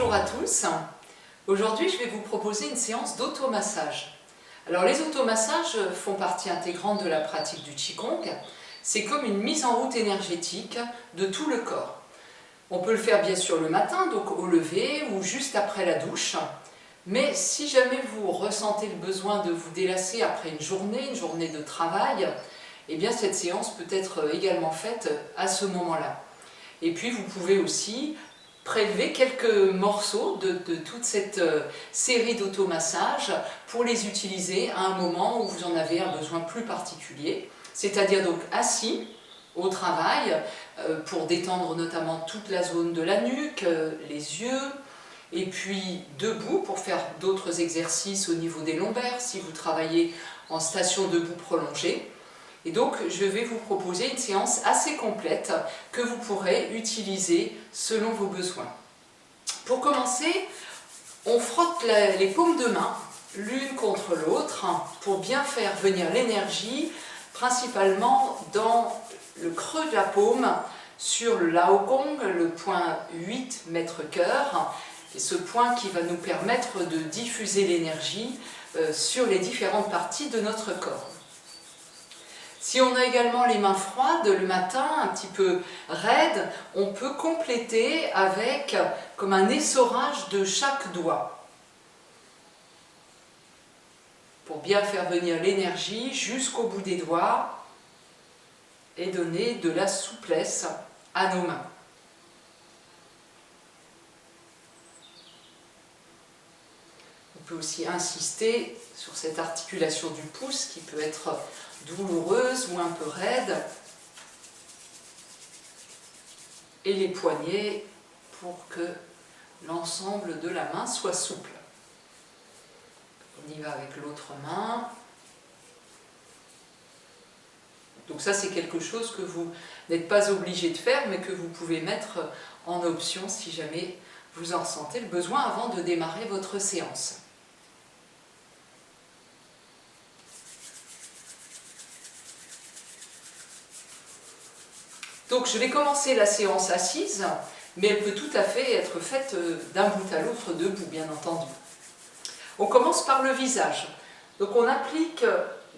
Bonjour à tous. Aujourd'hui, je vais vous proposer une séance d'automassage. Alors, les automassages font partie intégrante de la pratique du Qigong. C'est comme une mise en route énergétique de tout le corps. On peut le faire bien sûr le matin, donc au lever ou juste après la douche. Mais si jamais vous ressentez le besoin de vous délasser après une journée de travail, eh bien cette séance peut être également faite à ce moment-là. Et puis vous pouvez aussi prélever quelques morceaux de toute cette série d'automassages pour les utiliser à un moment où vous en avez un besoin plus particulier, c'est-à-dire donc assis au travail pour détendre notamment toute la zone de la nuque, les yeux, et puis debout pour faire d'autres exercices au niveau des lombaires si vous travaillez en station debout prolongée. Et donc je vais vous proposer une séance assez complète que vous pourrez utiliser selon vos besoins. Pour commencer, on frotte les paumes de main l'une contre l'autre pour bien faire venir l'énergie, principalement dans le creux de la paume, sur le Laogong, le point 8 mètres cœur, et ce point qui va nous permettre de diffuser l'énergie sur les différentes parties de notre corps. Si on a également les mains froides le matin, un petit peu raides, on peut compléter avec comme un essorage de chaque doigt pour bien faire venir l'énergie jusqu'au bout des doigts et donner de la souplesse à nos mains. On peut aussi insister sur cette articulation du pouce qui peut être douloureuse ou un peu raide, et les poignets pour que l'ensemble de la main soit souple. On y va avec l'autre main. Donc ça, c'est quelque chose que vous n'êtes pas obligé de faire, mais que vous pouvez mettre en option si jamais vous en ressentez le besoin avant de démarrer votre séance. Donc je vais commencer la séance assise, mais elle peut tout à fait être faite d'un bout à l'autre debout, bien entendu. On commence par le visage. Donc on applique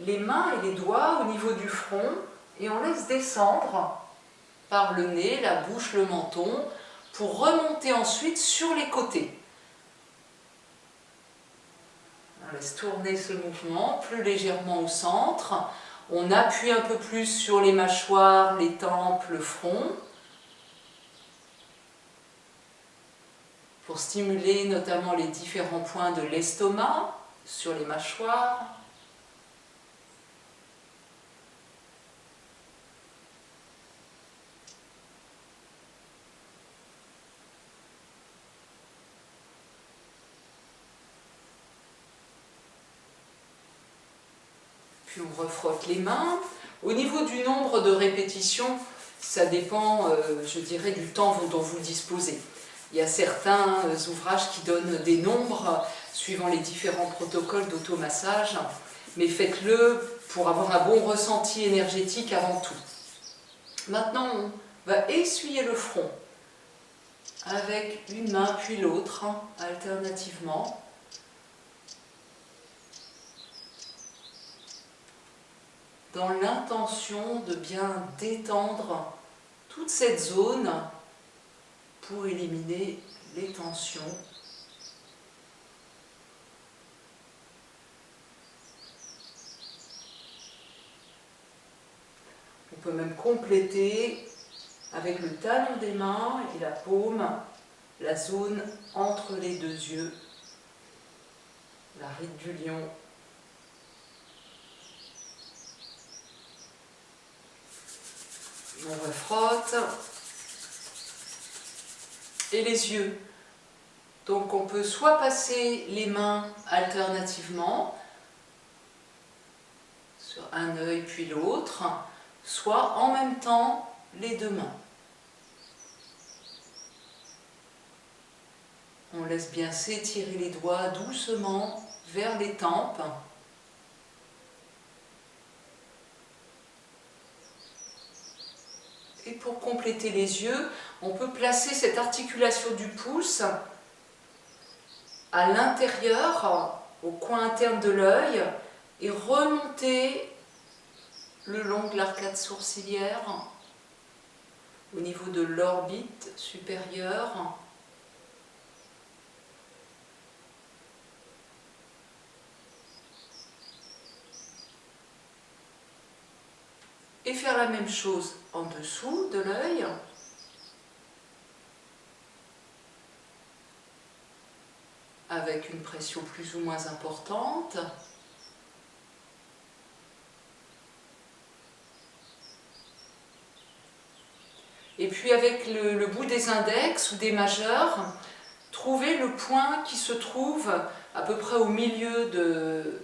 les mains et les doigts au niveau du front et on laisse descendre par le nez, la bouche, le menton, pour remonter ensuite sur les côtés. On laisse tourner ce mouvement plus légèrement au centre. On appuie un peu plus sur les mâchoires, les tempes, le front, pour stimuler notamment les différents points de l'estomac, sur les mâchoires. Puis on refrotte les mains. Au niveau du nombre de répétitions, ça dépend, je dirais, du temps dont vous disposez. Il y a certains ouvrages qui donnent des nombres suivant les différents protocoles d'automassage, mais faites-le pour avoir un bon ressenti énergétique avant tout. Maintenant, on va essuyer le front avec une main puis l'autre, alternativement. Dans l'intention de bien détendre toute cette zone pour éliminer les tensions. On peut même compléter avec le talon des mains et la paume, la zone entre les deux yeux, la ride du lion. On refrotte. Et les yeux. Donc on peut soit passer les mains alternativement sur un œil puis l'autre, soit en même temps les deux mains. On laisse bien s'étirer les doigts doucement vers les tempes. Et pour compléter les yeux, on peut placer cette articulation du pouce à l'intérieur, au coin interne de l'œil, et remonter le long de l'arcade sourcilière, au niveau de l'orbite supérieure. Et faire la même chose en dessous de l'œil. Avec une pression plus ou moins importante. Et puis avec le bout des index ou des majeurs, trouvez le point qui se trouve à peu près au milieu de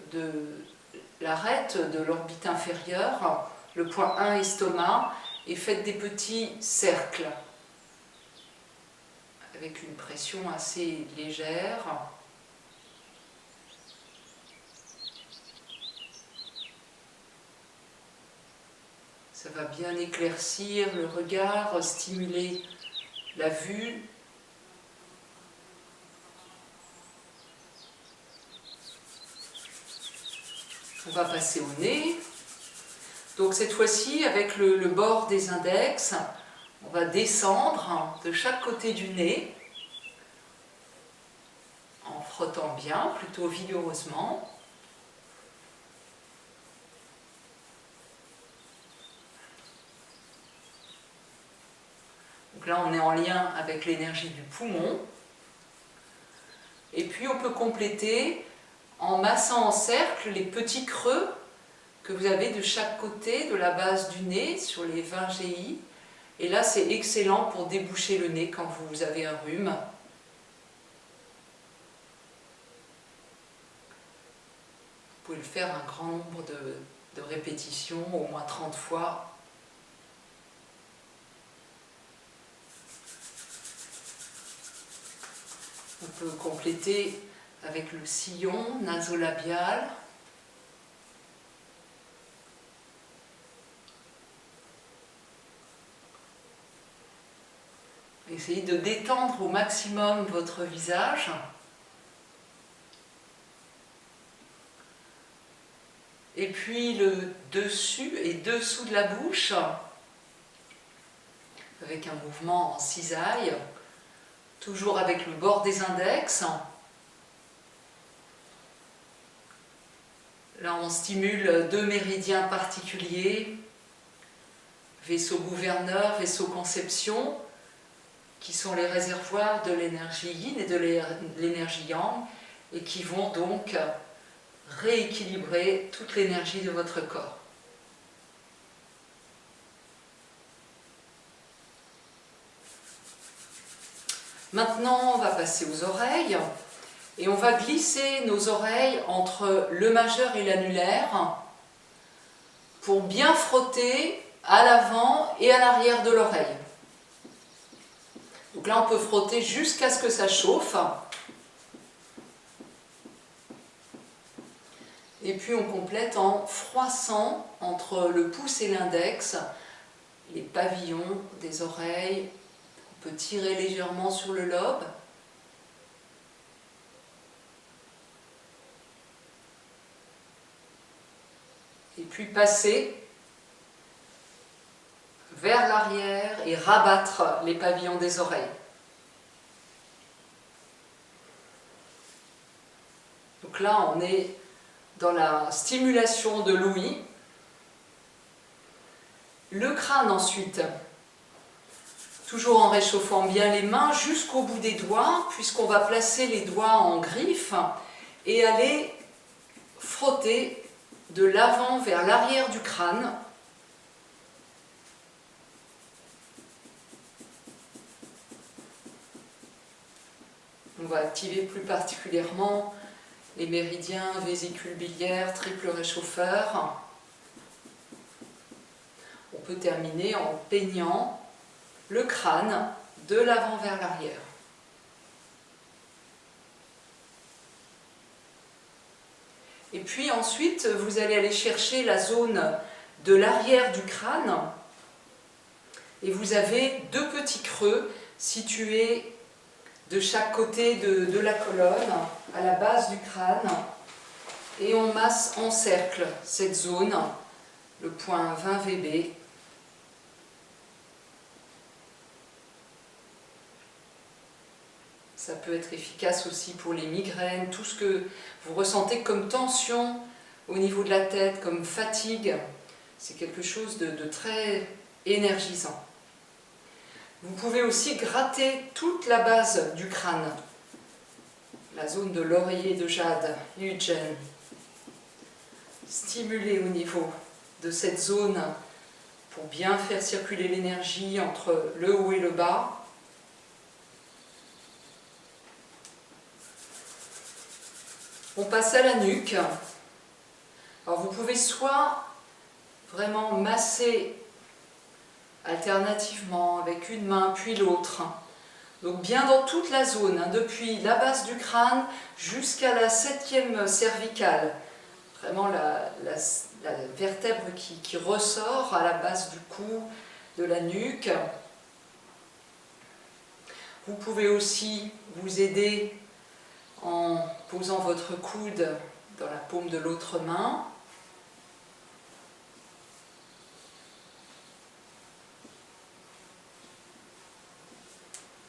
l'arête de l'orbite inférieure, le point 1 estomac, et faites des petits cercles avec une pression assez légère. Ça va bien éclaircir le regard, stimuler la vue. On va passer au nez. Donc cette fois-ci, avec le bord des index, on va descendre de chaque côté du nez, en frottant bien, plutôt vigoureusement. Donc là, on est en lien avec l'énergie du poumon. Et puis, on peut compléter en massant en cercle les petits creux que vous avez de chaque côté de la base du nez, sur les 20 GI. Et là, c'est excellent pour déboucher le nez quand vous avez un rhume. Vous pouvez le faire un grand nombre de répétitions, au moins 30 fois. On peut compléter avec le sillon nasolabial. Essayez de détendre au maximum votre visage. Et puis le dessus et dessous de la bouche, avec un mouvement en cisaille. Toujours avec le bord des index. Là, on stimule 2 méridiens particuliers, vaisseau gouverneur, vaisseau conception, qui sont les réservoirs de l'énergie yin et de l'énergie yang, et qui vont donc rééquilibrer toute l'énergie de votre corps. Maintenant, on va passer aux oreilles et on va glisser nos oreilles entre le majeur et l'annulaire pour bien frotter à l'avant et à l'arrière de l'oreille. Donc là, on peut frotter jusqu'à ce que ça chauffe. Et puis on complète en froissant entre le pouce et l'index les pavillons des oreilles. On peut tirer légèrement sur le lobe. Et puis passer vers l'arrière et rabattre les pavillons des oreilles. Donc là, on est dans la stimulation de l'ouïe. Le crâne ensuite. Toujours en réchauffant bien les mains jusqu'au bout des doigts, puisqu'on va placer les doigts en griffe et aller frotter de l'avant vers l'arrière du crâne. On va activer plus particulièrement les méridiens, vésicules biliaires, triple réchauffeur. On peut terminer en peignant le crâne de l'avant vers l'arrière. Et puis ensuite, vous allez aller chercher la zone de l'arrière du crâne et vous avez 2 petits creux situés de chaque côté de la colonne, à la base du crâne, et on masse en cercle cette zone, le point 20 VB. Ça peut être efficace aussi pour les migraines, tout ce que vous ressentez comme tension au niveau de la tête, comme fatigue. C'est quelque chose de très énergisant. Vous pouvez aussi gratter toute la base du crâne, la zone de l'oreiller de jade, Yujin. Stimuler au niveau de cette zone pour bien faire circuler l'énergie entre le haut et le bas. On passe à la nuque. Alors vous pouvez soit vraiment masser alternativement avec une main puis l'autre. Donc bien dans toute la zone, depuis la base du crâne jusqu'à la 7e cervicale. Vraiment la vertèbre qui ressort à la base du cou, de la nuque. Vous pouvez aussi vous aider en posant votre coude dans la paume de l'autre main.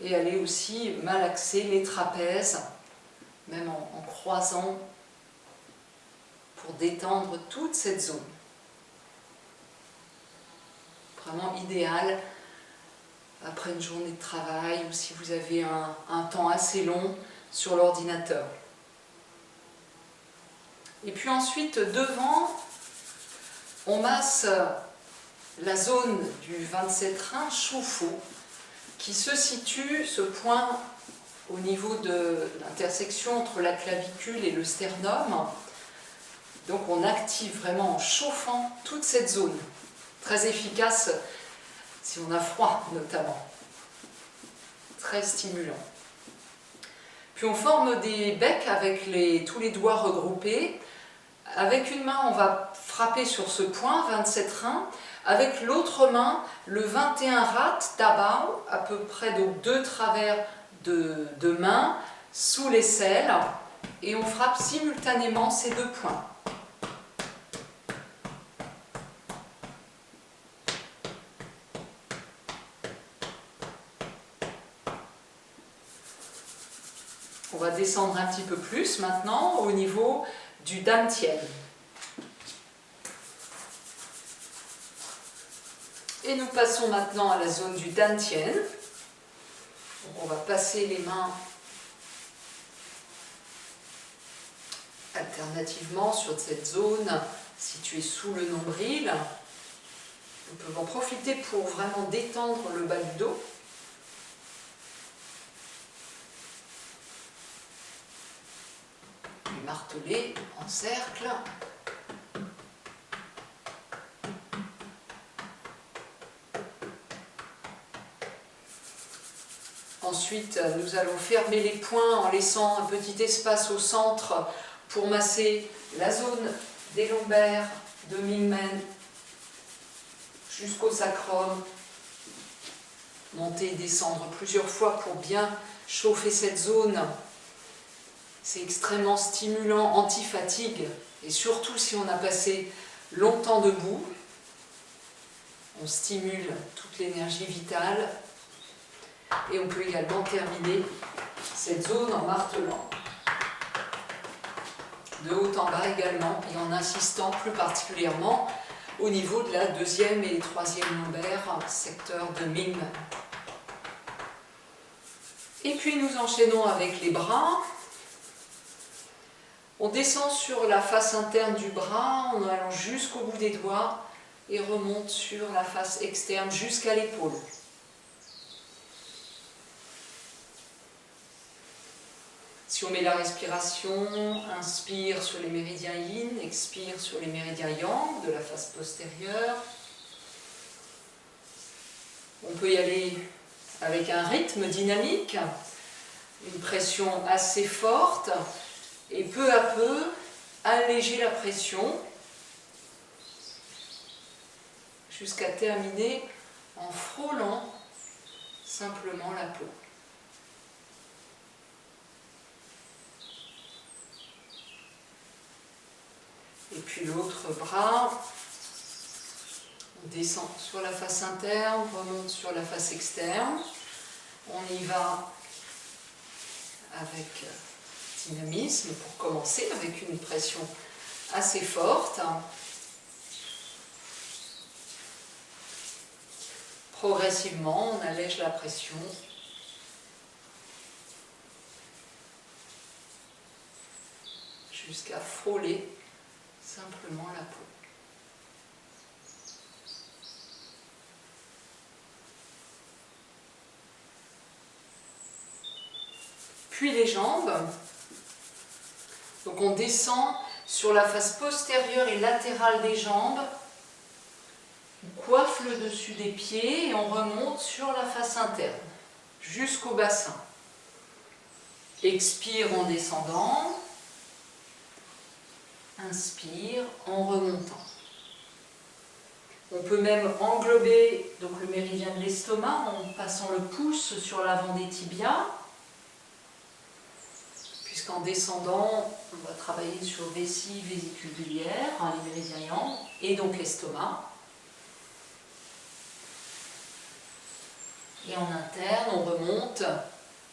Et allez aussi malaxer les trapèzes, même en croisant, pour détendre toute cette zone. Vraiment idéal après une journée de travail ou si vous avez un temps assez long sur l'ordinateur. Et puis ensuite, devant, on masse la zone du 27 rein chauffe-eau qui se situe, ce point, au niveau de l'intersection entre la clavicule et le sternum. Donc on active vraiment en chauffant toute cette zone. Très efficace si on a froid notamment. Très stimulant. Puis on forme des becs avec tous les doigts regroupés. Avec une main, on va frapper sur ce point, 27 reins. Avec l'autre main, le 21 rat, tabao, à peu près donc 2 travers de main, sous l'aisselle. Et on frappe simultanément ces 2 points. On va descendre un petit peu plus maintenant au niveau du dantian. Et nous passons maintenant à la zone du dantian. On va passer les mains alternativement sur cette zone située sous le nombril. Nous pouvons en profiter pour vraiment détendre le bas du dos. Et marteler en cercle. Ensuite, nous allons fermer les poings en laissant un petit espace au centre pour masser la zone des lombaires de Mingmen jusqu'au sacrum. Monter et descendre plusieurs fois pour bien chauffer cette zone. C'est extrêmement stimulant, anti-fatigue, et surtout si on a passé longtemps debout, on stimule toute l'énergie vitale. Et on peut également terminer cette zone en martelant. De haut en bas également, et en insistant plus particulièrement au niveau de la 2e et 3e lombaire, secteur de Ming. Et puis nous enchaînons avec les bras. On descend sur la face interne du bras en allant jusqu'au bout des doigts et remonte sur la face externe jusqu'à l'épaule. Si on met la respiration, inspire sur les méridiens yin, expire sur les méridiens yang de la face postérieure. On peut y aller avec un rythme dynamique, une pression assez forte, et peu à peu alléger la pression jusqu'à terminer en frôlant simplement la peau. Et puis l'autre bras, on descend sur la face interne, on remonte sur la face externe. On y va avec dynamisme pour commencer, avec une pression assez forte. Progressivement, on allège la pression. Jusqu'à frôler simplement la peau. Puis les jambes. Donc on descend sur la face postérieure et latérale des jambes. On coiffe le dessus des pieds et on remonte sur la face interne, jusqu'au bassin. Expire en descendant. Inspire en remontant. On peut même englober donc, le méridien de l'estomac en passant le pouce sur l'avant des tibias, puisqu'en descendant, on va travailler sur vessie, vésicule biliaire, les méridiens yang, et donc l'estomac. Et en interne, on remonte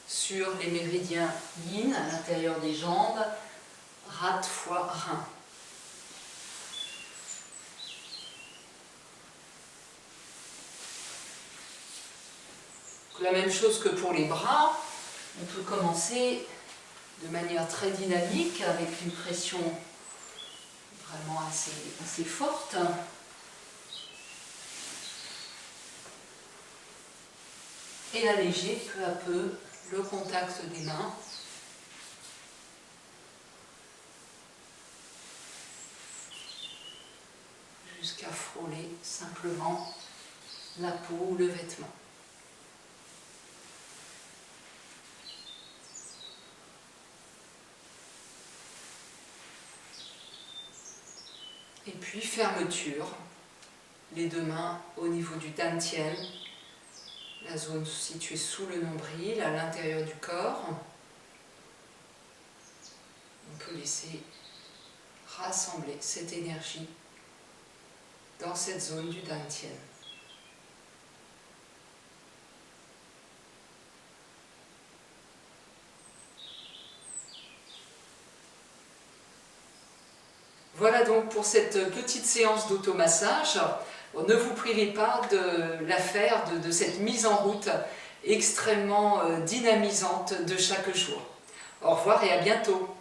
sur les méridiens yin à l'intérieur des jambes, rate, foie, rein. La même chose que pour les bras, on peut commencer de manière très dynamique avec une pression vraiment assez forte. Et alléger peu à peu le contact des mains. Jusqu'à frôler simplement la peau ou le vêtement. Et puis fermeture, les deux mains au niveau du dantian, la zone située sous le nombril, à l'intérieur du corps. On peut laisser rassembler cette énergie dans cette zone du dantian. Voilà donc pour cette petite séance d'automassage. Ne vous privez pas de la faire, de cette mise en route extrêmement dynamisante de chaque jour. Au revoir et à bientôt.